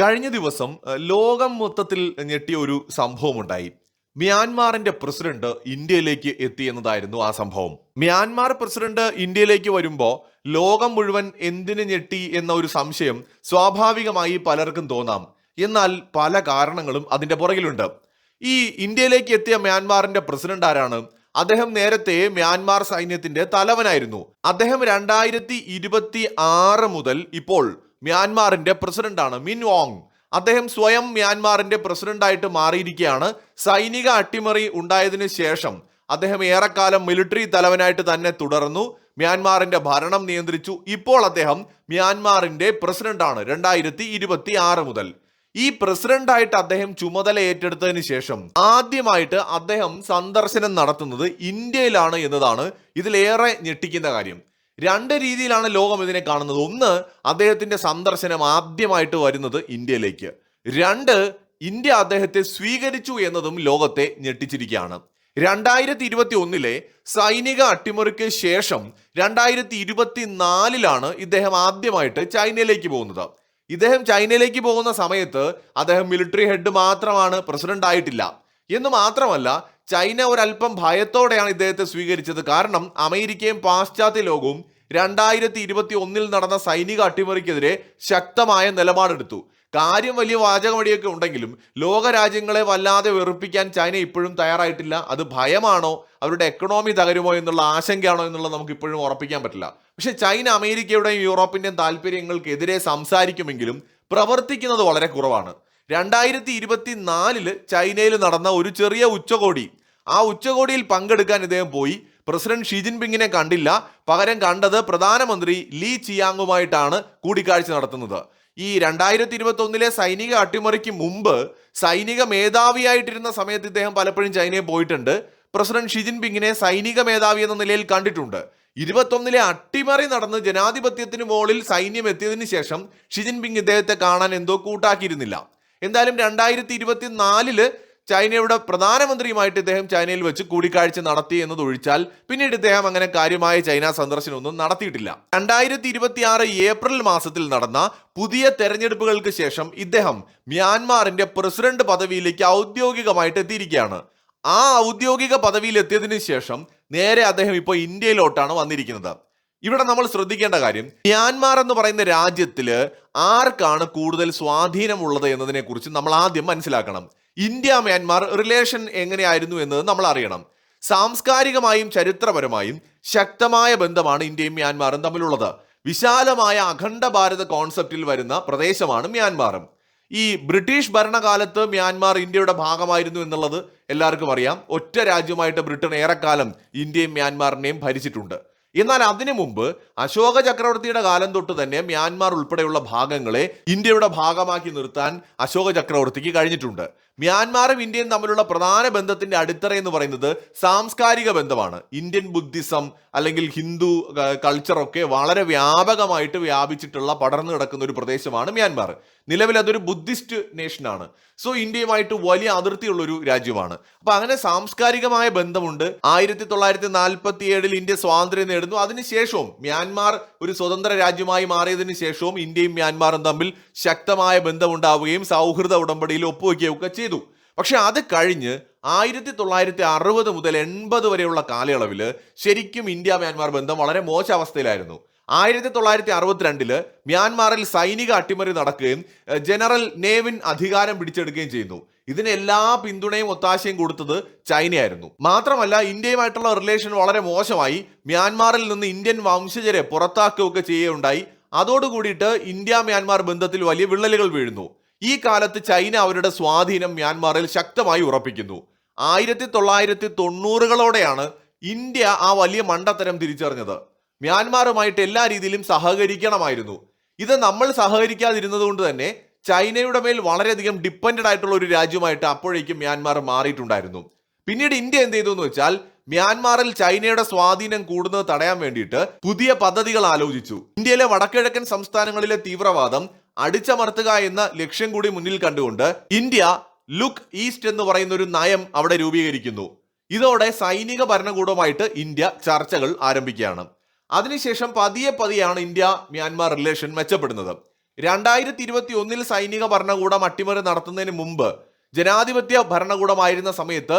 കഴിഞ്ഞ ദിവസം ലോകം മൊത്തത്തിൽ ഞെട്ടിയ ഒരു സംഭവമുണ്ടായി. മ്യാൻമാറിന്റെ പ്രസിഡന്റ് ഇന്ത്യയിലേക്ക് എത്തി എന്നതായിരുന്നു ആ സംഭവം. മ്യാൻമാർ പ്രസിഡന്റ് ഇന്ത്യയിലേക്ക് വരുമ്പോൾ ലോകം മുഴുവൻ എന്തിനു ഞെട്ടി എന്ന ഒരു സംശയം സ്വാഭാവികമായി പലർക്കും തോന്നാം. എന്നാൽ പല കാരണങ്ങളും അതിന്റെ പുറകിലുണ്ട്. ഈ ഇന്ത്യയിലേക്ക് എത്തിയ മ്യാൻമാറിന്റെ പ്രസിഡന്റ് ആരാണ്? അദ്ദേഹം നേരത്തെ മ്യാൻമാർ സൈന്യത്തിന്റെ തലവനായിരുന്നു. അദ്ദേഹം 2026 മുതൽ ഇപ്പോൾ മ്യാൻമാറിന്റെ പ്രസിഡന്റാണ് മിൻ ഓങ്. അദ്ദേഹം സ്വയം മ്യാൻമാറിന്റെ പ്രസിഡന്റായിട്ട് മാറിയിരിക്കുകയാണ്. സൈനിക അട്ടിമറി ഉണ്ടായതിനു ശേഷം അദ്ദേഹം ഏറെക്കാലം മിലിറ്ററി തലവനായിട്ട് തന്നെ തുടർന്നു. മ്യാൻമാറിന്റെ ഭരണം നിയന്ത്രിച്ചു. ഇപ്പോൾ അദ്ദേഹം മ്യാൻമാറിന്റെ പ്രസിഡന്റാണ് 2026 മുതൽ. ഈ പ്രസിഡന്റായിട്ട് അദ്ദേഹം ചുമതല ഏറ്റെടുത്തതിന് ശേഷം ആദ്യമായിട്ട് അദ്ദേഹം സന്ദർശനം നടത്തുന്നത് ഇന്ത്യയിലാണ് എന്നതാണ് ഇതിലേറെ ഞെട്ടിക്കുന്ന കാര്യം. രണ്ട് രീതിയിലാണ് ലോകം ഇതിനെ കാണുന്നത്. ഒന്ന്, അദ്ദേഹത്തിന്റെ സന്ദർശനം ആദ്യമായിട്ട് വരുന്നത് ഇന്ത്യയിലേക്ക്. രണ്ട്, ഇന്ത്യ അദ്ദേഹത്തെ സ്വീകരിച്ചു എന്നതും ലോകത്തെ ഞെട്ടിച്ചിരിക്കുകയാണ്. 2021 സൈനിക അട്ടിമറിക്ക് ശേഷം 2024 ഇദ്ദേഹം ആദ്യമായിട്ട് ചൈനയിലേക്ക് പോകുന്നത്. ഇദ്ദേഹം ചൈനയിലേക്ക് പോകുന്ന സമയത്ത് അദ്ദേഹം മിലിറ്ററി ഹെഡ് മാത്രമാണ്, പ്രസിഡന്റ് ആയിട്ടില്ല. എന്ന് മാത്രമല്ല, ചൈന ഒരല്പം ഭയത്തോടെയാണ് ഇദ്ദേഹത്തെ സ്വീകരിച്ചത്. കാരണം അമേരിക്കയും പാശ്ചാത്യ ലോകവും 2021 നടന്ന സൈനിക അട്ടിമറിക്കെതിരെ ശക്തമായ നിലപാടെടുത്തു. കാര്യം വലിയ വാചകമടിയൊക്കെ ഉണ്ടെങ്കിലും ലോകരാജ്യങ്ങളെ വല്ലാതെ വെറുപ്പിക്കാൻ ചൈന ഇപ്പോഴും തയ്യാറായിട്ടില്ല. അത് ഭയമാണോ, അവരുടെ എക്കണോമി തകരുമോ എന്നുള്ള ആശങ്കയാണോ എന്നുള്ളത് നമുക്ക് ഇപ്പോഴും ഉറപ്പിക്കാൻ പറ്റില്ല. പക്ഷെ ചൈന അമേരിക്കയുടെയും യൂറോപ്പിന്റെയും താല്പര്യങ്ങൾക്കെതിരെ സംസാരിക്കുമെങ്കിലും പ്രവർത്തിക്കുന്നത് വളരെ കുറവാണ്. 2024 ചൈനയിൽ നടന്ന ഒരു ചെറിയ ഉച്ചകോടി, ആ ഉച്ചകോടിയിൽ പങ്കെടുക്കാൻ ഇദ്ദേഹം പോയി. പ്രസിഡന്റ് ഷി ജിൻപിങ്ങിനെ കണ്ടില്ല. പകരം കണ്ടത് പ്രധാനമന്ത്രി ലീ ചിയാങ്ങുമായിട്ടാണ് കൂടിക്കാഴ്ച നടത്തുന്നത്. ഈ 2021 സൈനിക അട്ടിമറിക്ക് മുമ്പ് സൈനിക മേധാവിയായിട്ടിരുന്ന സമയത്ത് ഇദ്ദേഹം പലപ്പോഴും ചൈനയിൽ പോയിട്ടുണ്ട്. പ്രസിഡന്റ് ഷി ജിൻപിങ്ങിനെ സൈനിക മേധാവി എന്ന നിലയിൽ കണ്ടിട്ടുണ്ട്. 21 അട്ടിമറി നടന്ന് ജനാധിപത്യത്തിന് മുകളിൽ സൈന്യം എത്തിയതിനു ശേഷം ഷി ജിൻപിങ് ഇദ്ദേഹത്തെ കാണാൻ എന്തോ കൂട്ടാക്കിയിരുന്നില്ല. എന്തായാലും 2024 ചൈനയുടെ പ്രധാനമന്ത്രിയുമായിട്ട് ഇദ്ദേഹം ചൈനയിൽ വെച്ച് കൂടിക്കാഴ്ച നടത്തി എന്നതൊഴിച്ചാൽ പിന്നീട് ഇദ്ദേഹം അങ്ങനെ കാര്യമായ ചൈന സന്ദർശനമൊന്നും നടത്തിയിട്ടില്ല. 2026 ഏപ്രിൽ മാസത്തിൽ നടന്ന പുതിയ തെരഞ്ഞെടുപ്പുകൾക്ക് ശേഷം ഇദ്ദേഹം മ്യാൻമാറിന്റെ പ്രസിഡന്റ് പദവിയിലേക്ക് ഔദ്യോഗികമായിട്ട് എത്തിയിരിക്കുകയാണ്. ആ ഔദ്യോഗിക പദവിയിൽ എത്തിയതിനു ശേഷം നേരെ അദ്ദേഹം ഇപ്പോൾ ഇന്ത്യയിലോട്ടാണ് വന്നിരിക്കുന്നത്. ഇവിടെ നമ്മൾ ശ്രദ്ധിക്കേണ്ട കാര്യം, മ്യാൻമാർ എന്ന് പറയുന്ന രാജ്യത്തില് ആർക്കാണ് കൂടുതൽ സ്വാധീനമുള്ളത് എന്നതിനെ കുറിച്ച് നമ്മൾ ആദ്യം മനസ്സിലാക്കണം. ഇന്ത്യ മ്യാൻമാർ റിലേഷൻ എങ്ങനെയായിരുന്നു എന്നത് നമ്മൾ അറിയണം. സാംസ്കാരികമായും ചരിത്രപരമായും ശക്തമായ ബന്ധമാണ് ഇന്ത്യയും മ്യാൻമാറും തമ്മിലുള്ളത്. വിശാലമായ അഖണ്ഡ ഭാരത കോൺസെപ്റ്റിൽ വരുന്ന പ്രദേശമാണ് മ്യാൻമാറും. ഈ ബ്രിട്ടീഷ് ഭരണകാലത്ത് മ്യാൻമാർ ഇന്ത്യയുടെ ഭാഗമായിരുന്നു എന്നുള്ളത് എല്ലാവർക്കും അറിയാം. ഒറ്റ രാജ്യമായിട്ട് ബ്രിട്ടൻ ഏറെക്കാലം ഇന്ത്യയും മ്യാൻമാറിനെയും ഭരിച്ചിട്ടുണ്ട്. എന്നാൽ അതിനു മുമ്പ് അശോക ചക്രവർത്തിയുടെ കാലം തൊട്ട് തന്നെ മ്യാൻമാർ ഉൾപ്പെടെയുള്ള ഭാഗങ്ങളെ ഇന്ത്യയുടെ ഭാഗമാക്കി നിർത്താൻ അശോക ചക്രവർത്തിക്ക് കഴിഞ്ഞിട്ടുണ്ട്. മ്യാൻമാറും ഇന്ത്യയും തമ്മിലുള്ള പ്രധാന ബന്ധത്തിന്റെ അടിത്തറ എന്ന് പറയുന്നത് സാംസ്കാരിക ബന്ധമാണ്. ഇന്ത്യൻ ബുദ്ധിസം അല്ലെങ്കിൽ ഹിന്ദു കൾച്ചറൊക്കെ വളരെ വ്യാപകമായിട്ട് വ്യാപിച്ചിട്ടുള്ള പടർന്നു കിടക്കുന്ന ഒരു പ്രദേശമാണ് മ്യാൻമാർ. നിലവിൽ അതൊരു ബുദ്ധിസ്റ്റ് നേഷനാണ്. സോ ഇന്ത്യയുമായിട്ട് വലിയ അതിർത്തിയുള്ള ഒരു രാജ്യമാണ്. അപ്പൊ അങ്ങനെ സാംസ്കാരികമായ ബന്ധമുണ്ട്. 1947 ഇന്ത്യ സ്വാതന്ത്ര്യം നേടുന്നു. അതിനുശേഷവും മ്യാൻമാർ ഒരു സ്വതന്ത്ര രാജ്യമായി മാറിയതിനു ശേഷവും ഇന്ത്യയും മ്യാൻമാറും തമ്മിൽ ശക്തമായ ബന്ധമുണ്ടാവുകയും സൗഹൃദ ഉടമ്പടിയിൽ ഒപ്പുവെക്കുകയും ഒക്കെ ചെയ്തു. പക്ഷെ അത് കഴിഞ്ഞ് 1960 മുതൽ 80 വരെയുള്ള കാലയളവിൽ ശരിക്കും ഇന്ത്യ മ്യാൻമാർ ബന്ധം വളരെ മോശ അവസ്ഥയിലായിരുന്നു. 1962 മ്യാൻമാറിൽ സൈനിക അട്ടിമറി നടക്കുകയും ജനറൽ നേവിൻ അധികാരം പിടിച്ചെടുക്കുകയും ചെയ്യുന്നു. ഇതിന് എല്ലാ പിന്തുണയും ഒത്താശയും കൊടുത്തത് ചൈനയായിരുന്നു. മാത്രമല്ല, ഇന്ത്യയുമായിട്ടുള്ള റിലേഷൻ വളരെ മോശമായി. മ്യാൻമാറിൽ നിന്ന് ഇന്ത്യൻ വംശജരെ പുറത്താക്കുകയൊക്കെ ചെയ്യുകയുണ്ടായി. അതോടുകൂടിയിട്ട് ഇന്ത്യ മ്യാൻമാർ ബന്ധത്തിൽ വലിയ വിള്ളലുകൾ വീഴുന്നു. ഈ കാലത്ത് ചൈന അവരുടെ സ്വാധീനം മ്യാൻമാറിൽ ശക്തമായി ഉറപ്പിക്കുന്നു. 1990കളോടെയാണ് ഇന്ത്യ ആ വലിയ മണ്ടത്തരം തിരിച്ചറിഞ്ഞത്. മ്യാൻമാറുമായിട്ട് എല്ലാ രീതിയിലും സഹകരിക്കണമായിരുന്നു. ഇത് നമ്മൾ സഹകരിക്കാതിരുന്നത് കൊണ്ട് തന്നെ ചൈനയുടെ മേൽ വളരെയധികം ഡിപ്പെൻഡഡ് ആയിട്ടുള്ള ഒരു രാജ്യമായിട്ട് അപ്പോഴേക്കും മ്യാൻമാർ മാറിയിട്ടുണ്ടായിരുന്നു. പിന്നീട് ഇന്ത്യ എന്ത് ചെയ്തു എന്ന് വെച്ചാൽ, മ്യാൻമാറിൽ ചൈനയുടെ സ്വാധീനം കൂടുന്നത് തടയാൻ വേണ്ടിയിട്ട് പുതിയ പദ്ധതികൾ ആലോചിച്ചു. ഇന്ത്യയിലെ വടക്കിഴക്കൻ സംസ്ഥാനങ്ങളിലെ തീവ്രവാദം അടിച്ചമർത്തുക എന്ന ലക്ഷ്യം കൂടി മുന്നിൽ കണ്ടുകൊണ്ട് ഇന്ത്യ ലുക്ക് ഈസ്റ്റ് എന്ന് പറയുന്ന ഒരു നയം അവിടെ രൂപീകരിക്കുന്നു. ഇതോടെ സൈനിക ഭരണകൂടവുമായിട്ട് ഇന്ത്യ ചർച്ചകൾ ആരംഭിക്കുകയാണ്. അതിനുശേഷം പതിയെ പതിയാണ് ഇന്ത്യ മ്യാൻമാർ റിലേഷൻ മെച്ചപ്പെടുന്നത്. 2021 സൈനിക ഭരണകൂടം അട്ടിമറി നടത്തുന്നതിന് മുമ്പ് ജനാധിപത്യ ഭരണകൂടമായിരുന്ന സമയത്ത്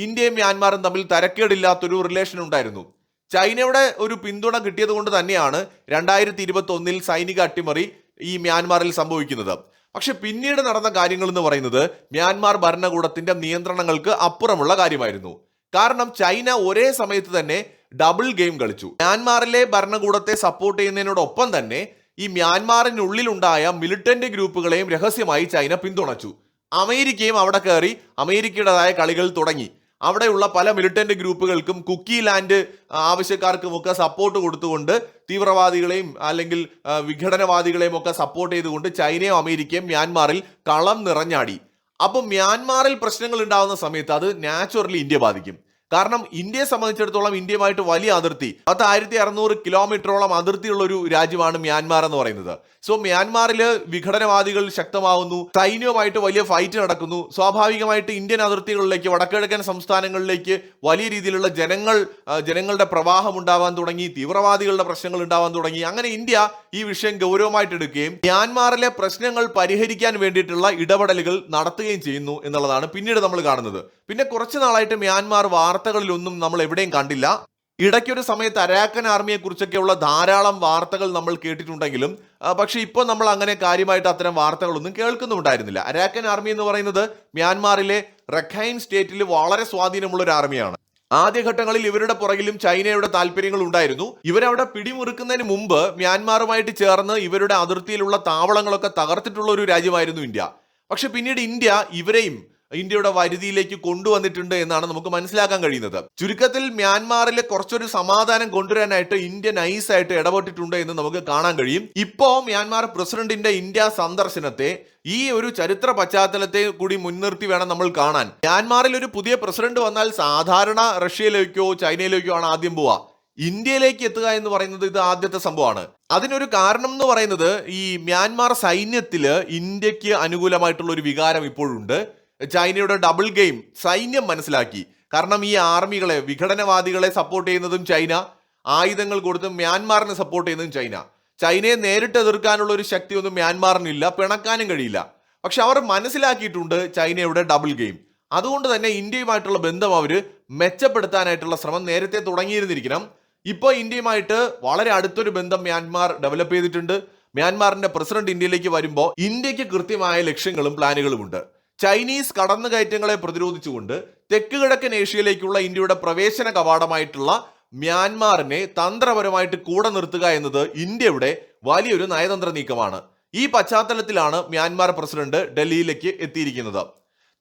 ഇന്ത്യയും മ്യാൻമാറും തമ്മിൽ തരക്കേടില്ലാത്തൊരു റിലേഷൻ ഉണ്ടായിരുന്നു. ചൈനയുടെ ഒരു പിന്തുണ കിട്ടിയത് കൊണ്ട് തന്നെയാണ് 2021 സൈനിക അട്ടിമറി ഈ മ്യാൻമാറിൽ സംഭവിക്കുന്നത്. പക്ഷെ പിന്നീട് നടന്ന കാര്യങ്ങൾ എന്ന് പറയുന്നത് മ്യാൻമാർ ഭരണകൂടത്തിന്റെ നിയന്ത്രണങ്ങൾക്ക് അപ്പുറമുള്ള കാര്യമായിരുന്നു. കാരണം ചൈന ഒരേ സമയത്ത് തന്നെ ഡബിൾ ഗെയിം കളിച്ചു. മ്യാൻമാറിലെ ഭരണകൂടത്തെ സപ്പോർട്ട് ചെയ്യുന്നതിനോടൊപ്പം തന്നെ ഈ മ്യാൻമാറിനുള്ളിലുണ്ടായ മിലിറ്റന്റ് ഗ്രൂപ്പുകളെയും രഹസ്യമായി ചൈന പിന്തുണച്ചു. അമേരിക്കയും അവിടെ കയറി അമേരിക്കയുടേതായ കളികൾ തുടങ്ങി. അവിടെയുള്ള പല മിലിറ്റന്റ് ഗ്രൂപ്പുകൾക്കും കുക്കി ലാൻഡ് ആവശ്യക്കാർക്കുമൊക്കെ സപ്പോർട്ട് കൊടുത്തുകൊണ്ട് തീവ്രവാദികളെയും അല്ലെങ്കിൽ വിഘടനവാദികളെയും ഒക്കെ സപ്പോർട്ട് ചെയ്തുകൊണ്ട് ചൈനയും അമേരിക്കയും മ്യാൻമാറിൽ കളം നിറഞ്ഞാടി. അപ്പം മ്യാൻമാറിൽ പ്രശ്നങ്ങൾ ഉണ്ടാകുന്ന സമയത്ത് അത് നാച്ചുറലി ഇന്ത്യ ബാധിക്കും. കാരണം ഇന്ത്യയെ സംബന്ധിച്ചിടത്തോളം ഇന്ത്യയുമായിട്ട് വലിയ അതിർത്തി 1600 കിലോമീറ്ററോളം അതിർത്തിയുള്ള ഒരു രാജ്യമാണ് മ്യാൻമാർ എന്ന് പറയുന്നത്. സോ മ്യാൻമാറില് വിഘടനവാദികൾ ശക്തമാവുന്നു, സൈന്യവുമായിട്ട് വലിയ ഫൈറ്റ് നടക്കുന്നു. സ്വാഭാവികമായിട്ട് ഇന്ത്യൻ അതിർത്തികളിലേക്ക് വടക്കിഴക്കൻ സംസ്ഥാനങ്ങളിലേക്ക് വലിയ രീതിയിലുള്ള ജനങ്ങളുടെ പ്രവാഹം ഉണ്ടാവാൻ തുടങ്ങി, തീവ്രവാദികളുടെ പ്രശ്നങ്ങൾ ഉണ്ടാവാൻ തുടങ്ങി. അങ്ങനെ ഇന്ത്യ ഈ വിഷയം ഗൗരവമായിട്ട് എടുക്കുകയും മ്യാൻമാറിലെ പ്രശ്നങ്ങൾ പരിഹരിക്കാൻ വേണ്ടിയിട്ടുള്ള ഇടപെടലുകൾ നടത്തുകയും ചെയ്യുന്നു എന്നുള്ളതാണ് പിന്നീട് നമ്മൾ കാണുന്നത്. പിന്നെ കുറച്ചു നാളായിട്ട് മ്യാൻമാർ വാർത്തകളിലൊന്നും നമ്മൾ എവിടെയും കണ്ടില്ല. ഇടയ്ക്കൊരു സമയത്ത് അരാക്കൻ ആർമിയെ കുറിച്ചൊക്കെയുള്ള ധാരാളം വാർത്തകൾ നമ്മൾ കേട്ടിട്ടുണ്ടെങ്കിലും പക്ഷെ ഇപ്പോൾ നമ്മൾ അങ്ങനെ കാര്യമായിട്ട് അത്തരം വാർത്തകളൊന്നും കേൾക്കുന്നുണ്ടായിരുന്നില്ല. അരാക്കൻ ആർമി എന്ന് പറയുന്നത് മ്യാൻമാറിലെ റഖൈൻ സ്റ്റേറ്റിൽ വളരെ സ്വാധീനമുള്ള ഒരു ആർമിയാണ്. ആദ്യഘട്ടങ്ങളിൽ ഇവരുടെ പുറകിലും ചൈനയുടെ താല്പര്യങ്ങൾ ഉണ്ടായിരുന്നു. ഇവരവിടെ പിടിമുറുക്കുന്നതിന് മുമ്പ് മ്യാൻമാറുമായിട്ട് ചേർന്ന് ഇവരുടെ അതിർത്തിയിലുള്ള താവളങ്ങളൊക്കെ തകർത്തിട്ടുള്ള ഒരു രാജ്യമായിരുന്നു ഇന്ത്യ. പക്ഷെ പിന്നീട് ഇന്ത്യ ഇവരെയും ഇന്ത്യയുടെ വരുതിയിലേക്ക് കൊണ്ടുവന്നിട്ടുണ്ട് എന്നാണ് നമുക്ക് മനസ്സിലാക്കാൻ കഴിയുന്നത്. ചുരുക്കത്തിൽ മ്യാൻമാറിലെ കുറച്ചൊരു സമാധാനം കൊണ്ടുവരാനായിട്ട് ഇന്ത്യ നൈസായിട്ട് ഇടപെട്ടിട്ടുണ്ട് എന്ന് നമുക്ക് കാണാൻ കഴിയും. ഇപ്പോ മ്യാൻമാർ പ്രസിഡന്റിന്റെ ഇന്ത്യ സന്ദർശനത്തെ ഈ ഒരു ചരിത്ര പശ്ചാത്തലത്തെ കൂടി മുൻനിർത്തി വേണം നമ്മൾ കാണാൻ. മ്യാൻമാറിൽ ഒരു പുതിയ പ്രസിഡന്റ് വന്നാൽ സാധാരണ റഷ്യയിലേക്കോ ചൈനയിലേക്കോ ആണ് ആദ്യം പോവുക. ഇന്ത്യയിലേക്ക് എത്തുക എന്ന് പറയുന്നത് ഇത് ആദ്യത്തെ സംഭവമാണ്. അതിനൊരു കാരണം എന്ന് പറയുന്നത് ഈ മ്യാൻമാർ സൈന്യത്തില് ഇന്ത്യക്ക് അനുകൂലമായിട്ടുള്ള ഒരു വികാരം ഇപ്പോഴുണ്ട്. ചൈനയുടെ ഡബിൾ ഗെയിം സൈന്യം മനസ്സിലാക്കി. കാരണം ഈ ആർമികളെ വിഘടനവാദികളെ സപ്പോർട്ട് ചെയ്യുന്നതും ചൈന, ആയുധങ്ങൾ കൊടുത്തും മ്യാൻമാറിനെ സപ്പോർട്ട് ചെയ്യുന്നതും ചൈന. ചൈനയെ നേരിട്ട് എതിർക്കാനുള്ള ഒരു ശക്തിയൊന്നും മ്യാൻമാറിനില്ല, പിണക്കാനും കഴിയില്ല. പക്ഷെ അവർ മനസ്സിലാക്കിയിട്ടുണ്ട് ചൈനയുടെ ഡബിൾ ഗെയിം. അതുകൊണ്ട് തന്നെ ഇന്ത്യയുമായിട്ടുള്ള ബന്ധം അവർ മെച്ചപ്പെടുത്താനായിട്ടുള്ള ശ്രമം നേരത്തെ തുടങ്ങിയിരുന്നിരിക്കണം. ഇപ്പോൾ ഇന്ത്യയുമായിട്ട് വളരെ അടുത്തൊരു ബന്ധം മ്യാൻമാർ ഡെവലപ്പ് ചെയ്തിട്ടുണ്ട്. മ്യാൻമാറിന്റെ പ്രസിഡന്റ് ഇന്ത്യയിലേക്ക് വരുമ്പോൾ ഇന്ത്യക്ക് കൃത്യമായ ലക്ഷ്യങ്ങളും പ്ലാനുകളും ഉണ്ട്. ചൈനീസ് കടന്നുകയറ്റങ്ങളെ പ്രതിരോധിച്ചുകൊണ്ട് തെക്ക് കിഴക്കൻ ഏഷ്യയിലേക്കുള്ള ഇന്ത്യയുടെ പ്രവേശന കവാടമായിട്ടുള്ള മ്യാൻമാറിനെ തന്ത്രപരമായിട്ട് കൂടെ നിർത്തുക എന്നത് ഇന്ത്യയുടെ വലിയൊരു നയതന്ത്ര നീക്കമാണ്. ഈ പശ്ചാത്തലത്തിലാണ് മ്യാൻമാർ പ്രസിഡന്റ് ഡൽഹിയിലേക്ക് എത്തിയിരിക്കുന്നത്.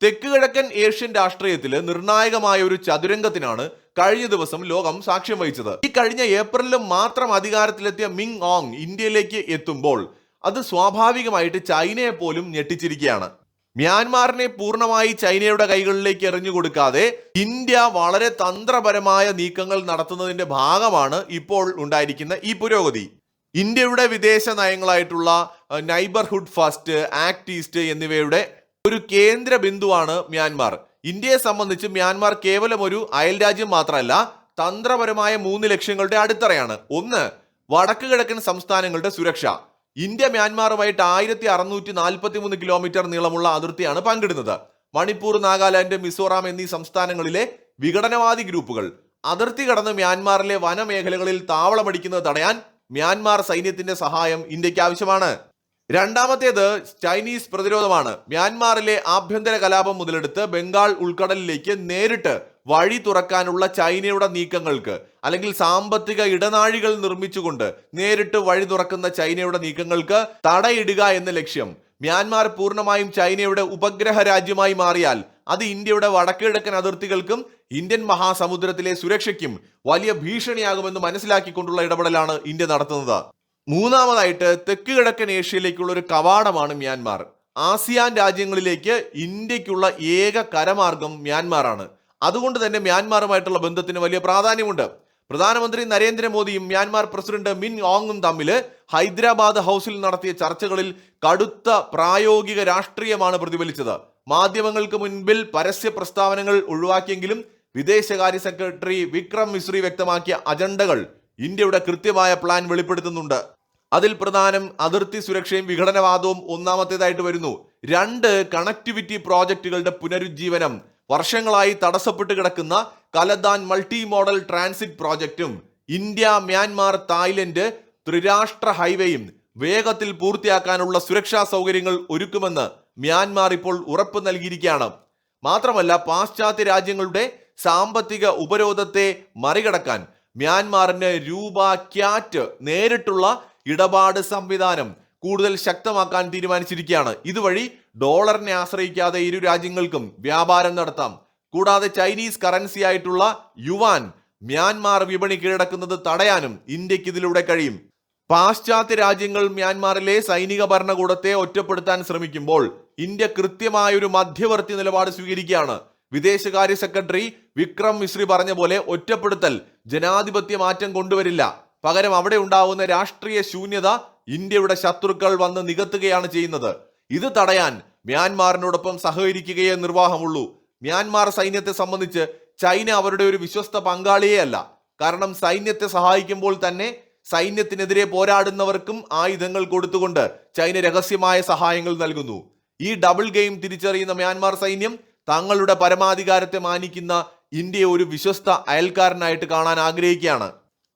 തെക്ക് കിഴക്കൻ ഏഷ്യൻ രാഷ്ട്രീയത്തിൽ നിർണായകമായ ഒരു ചതുരംഗത്തിനാണ് കഴിഞ്ഞ ദിവസം ലോകം സാക്ഷ്യം വഹിച്ചത്. ഈ കഴിഞ്ഞ ഏപ്രിലിൽ മാത്രം അധികാരത്തിലെത്തിയ മിങ് ഓങ് ഇന്ത്യയിലേക്ക് എത്തുമ്പോൾ അത് സ്വാഭാവികമായിട്ട് ചൈനയെ പോലും ഞെട്ടിച്ചിരിക്കുകയാണ്. മ്യാൻമാറിനെ പൂർണ്ണമായി ചൈനയുടെ കൈകളിലേക്ക് എറിഞ്ഞു കൊടുക്കാതെ ഇന്ത്യ വളരെ തന്ത്രപരമായ നീക്കങ്ങൾ നടത്തുന്നതിന്റെ ഭാഗമാണ് ഇപ്പോൾ ഉണ്ടായിരിക്കുന്ന ഈ പുരോഗതി. ഇന്ത്യയുടെ വിദേശ നയങ്ങളായിട്ടുള്ള നൈബർഹുഡ് ഫസ്റ്റ്, ആക്ട് ഈസ്റ്റ് എന്നിവയുടെ ഒരു കേന്ദ്ര ബിന്ദുവാണ് മ്യാൻമാർ. ഇന്ത്യയെ സംബന്ധിച്ച് മ്യാൻമാർ കേവലം ഒരു അയൽ രാജ്യം മാത്രമല്ല, തന്ത്രപരമായ 3 ലക്ഷ്യങ്ങളുടെ അടിത്തറയാണ്. ഒന്ന്, വടക്ക് കിഴക്കൻ സംസ്ഥാനങ്ങളുടെ സുരക്ഷ. ഇന്ത്യ മ്യാൻമാറുമായിട്ട് 1643 കിലോമീറ്റർ നീളമുള്ള അതിർത്തിയാണ് പങ്കിടുന്നത്. മണിപ്പൂർ, നാഗാലാൻഡ്, മിസോറാം എന്നീ സംസ്ഥാനങ്ങളിലെ വിഘടനവാദി ഗ്രൂപ്പുകൾ അതിർത്തി കടന്ന് മ്യാൻമാറിലെ വനമേഖലകളിൽ താവളമടിക്കുന്നത് തടയാൻ മ്യാൻമാർ സൈന്യത്തിന്റെ സഹായം ഇന്ത്യക്ക് ആവശ്യമാണ്. രണ്ടാമത്തേത് ചൈനീസ് പ്രതിരോധമാണ്. മ്യാൻമാറിലെ ആഭ്യന്തര കലാപം മുതലെടുത്ത് ബംഗാൾ ഉൾക്കടലിലേക്ക് നേരിട്ട് വഴി തുറക്കാനുള്ള ചൈനയുടെ നീക്കങ്ങൾക്ക്, അല്ലെങ്കിൽ സാമ്പത്തിക ഇടനാഴികൾ നിർമ്മിച്ചുകൊണ്ട് നേരിട്ട് വഴി തുറക്കുന്ന ചൈനയുടെ നീക്കങ്ങൾക്ക് തടയിടുക എന്ന ലക്ഷ്യം. മ്യാൻമാർ പൂർണ്ണമായും ചൈനയുടെ ഉപഗ്രഹ രാജ്യമായി മാറിയാൽ അത് ഇന്ത്യയുടെ വടക്കുകിഴക്കൻ അതിർത്തികൾക്കും ഇന്ത്യൻ മഹാസമുദ്രത്തിലെ സുരക്ഷയ്ക്കും വലിയ ഭീഷണിയാകുമെന്ന് മനസ്സിലാക്കിക്കൊണ്ടുള്ള ഇടപെടലാണ് ഇന്ത്യ നടത്തുന്നത്. മൂന്നാമതായിട്ട് തെക്ക് കിഴക്കൻ ഏഷ്യയിലേക്കുള്ള ഒരു കവാടമാണ് മ്യാൻമാർ. ആസിയാൻ രാജ്യങ്ങളിലേക്ക് ഇന്ത്യക്കുള്ള ഏക കരമാർഗം മ്യാൻമാറാണ്. അതുകൊണ്ട് തന്നെ മ്യാൻമാറുമായിട്ടുള്ള ബന്ധത്തിന് വലിയ പ്രാധാന്യമുണ്ട്. പ്രധാനമന്ത്രി നരേന്ദ്രമോദിയും മ്യാൻമാർ പ്രസിഡന്റ് മിൻ ഓങ്ങും തമ്മിൽ ഹൈദരാബാദ് ഹൗസിൽ നടത്തിയ ചർച്ചകളിൽ കടുത്ത പ്രായോഗിക രാഷ്ട്രീയമാണ് പ്രതിഫലിച്ചത്. മാധ്യമങ്ങൾക്ക് മുൻപിൽ പരസ്യ പ്രസ്താവനകൾ ഒഴിവാക്കിയെങ്കിലും വിദേശകാര്യ സെക്രട്ടറി വിക്രം മിശ്രി വ്യക്തമാക്കിയ അജണ്ടകൾ ഇന്ത്യയുടെ കൃത്യമായ പ്ലാൻ വെളിപ്പെടുത്തുന്നുണ്ട്. അതിൽ പ്രധാനം അതിർത്തി സുരക്ഷയും വിഘടനവാദവും ഒന്നാമത്തേതായിട്ട് വരുന്നു. 2 കണക്ടിവിറ്റി പ്രോജക്റ്റുകളുടെ പുനരുജ്ജീവനം. വർഷങ്ങളായി തടസ്സപ്പെട്ട് കിടക്കുന്ന കലദാൻ മൾട്ടി മോഡൽ ട്രാൻസിറ്റ് പ്രോജക്റ്റും ഇന്ത്യ മ്യാൻമാർ തായ്ലൻഡ് ത്രിരാഷ്ട്ര ഹൈവേയും വേഗത്തിൽ പൂർത്തിയാക്കാനുള്ള സുരക്ഷാ സൗകര്യങ്ങൾ ഒരുക്കുമെന്ന് മ്യാൻമാർ ഇപ്പോൾ ഉറപ്പ് നൽകിയിരിക്കുകയാണ്. മാത്രമല്ല പാശ്ചാത്യ രാജ്യങ്ങളുടെ സാമ്പത്തിക ഉപരോധത്തെ മറികടക്കാൻ മ്യാൻമാറിന് രൂപ ക്യാറ്റ് നേരിട്ടുള്ള ഇടപാട് സംവിധാനം കൂടുതൽ ശക്തമാക്കാൻ തീരുമാനിച്ചിരിക്കുകയാണ്. ഇതുവഴി ഡോളറിനെ ആശ്രയിക്കാതെ ഇരു രാജ്യങ്ങൾക്കും വ്യാപാരം നടത്താം. കൂടാതെ ചൈനീസ് കറൻസി ആയിട്ടുള്ള യുവാൻ മ്യാൻമാർ വിപണി കീഴടക്കുന്നത് തടയാനും ഇന്ത്യക്ക് ഇതിലൂടെ കഴിയും. പാശ്ചാത്യ രാജ്യങ്ങൾ മ്യാൻമാറിലെ സൈനിക ഭരണകൂടത്തെ ഒറ്റപ്പെടുത്താൻ ശ്രമിക്കുമ്പോൾ ഇന്ത്യ കൃത്യമായൊരു മധ്യവർത്തി നിലപാട് സ്വീകരിക്കുകയാണ്. വിദേശകാര്യ സെക്രട്ടറി വിക്രം മിശ്രി പറഞ്ഞ പോലെ ഒറ്റപ്പെടുത്തൽ ജനാധിപത്യ മാറ്റം കൊണ്ടുവരില്ല. പകരം അവിടെ ഉണ്ടാവുന്ന രാഷ്ട്രീയ ശൂന്യത ഇന്ത്യയുടെ ശത്രുക്കൾ വന്ന് നികത്തുകയാണ് ചെയ്യുന്നത്. ഇത് തടയാൻ മ്യാൻമാറിനോടൊപ്പം സഹകരിക്കുകയേ നിർവാഹമുള്ളൂ. മ്യാൻമാർ സൈന്യത്തെ സംബന്ധിച്ച് ചൈന അവരുടെ ഒരു വിശ്വസ്ത പങ്കാളിയേ അല്ല. കാരണം സൈന്യത്തെ സഹായിക്കുമ്പോൾ തന്നെ സൈന്യത്തിനെതിരെ പോരാടുന്നവർക്കും ആയുധങ്ങൾ കൊടുത്തുകൊണ്ട് ചൈന രഹസ്യമായ സഹായങ്ങൾ നൽകുന്നു. ഈ ഡബിൾ ഗെയിം തിരിച്ചറിയുന്ന മ്യാൻമാർ സൈന്യം തങ്ങളുടെ പരമാധികാരത്തെ മാനിക്കുന്ന ഇന്ത്യയെ ഒരു വിശ്വസ്ത അയൽക്കാരനായിട്ട് കാണാൻ ആഗ്രഹിക്കുകയാണ്.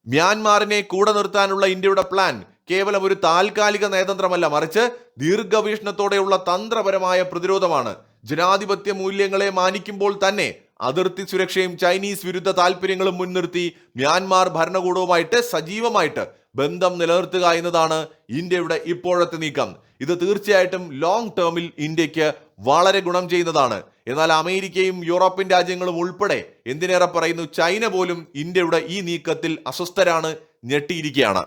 മ്യാൻമാറിനെ കൂടെ നിർത്താനുള്ള ഇന്ത്യയുടെ പ്ലാൻ കേവലം ഒരു താൽക്കാലിക നയതന്ത്രമല്ല, മറിച്ച് ദീർഘവീക്ഷണത്തോടെയുള്ള തന്ത്രപരമായ പ്രതിരോധമാണ്. ജനാധിപത്യ മൂല്യങ്ങളെ മാനിക്കുമ്പോൾ തന്നെ അതിർത്തി സുരക്ഷയും ചൈനീസ് വിരുദ്ധ താല്പര്യങ്ങളും മുൻനിർത്തി മ്യാൻമാർ ഭരണകൂടവുമായിട്ട് സജീവമായിട്ട് ബന്ധം നിലനിർത്തുക എന്നതാണ് ഇന്ത്യയുടെ ഇപ്പോഴത്തെ നീക്കം. ഇത് തീർച്ചയായിട്ടും ലോങ് ടേമിൽ ഇന്ത്യക്ക് വളരെ ഗുണം ചെയ്യുന്നതാണ്. എന്നാൽ അമേരിക്കയും യൂറോപ്യൻ രാജ്യങ്ങളും ഉൾപ്പെടെ, എന്തിനേറെ പറയുന്നു ചൈന പോലും ഇന്ത്യയുടെ ഈ നീക്കത്തിൽ അസ്വസ്ഥരാണ്, ഞെട്ടിയിരിക്കുകയാണ്.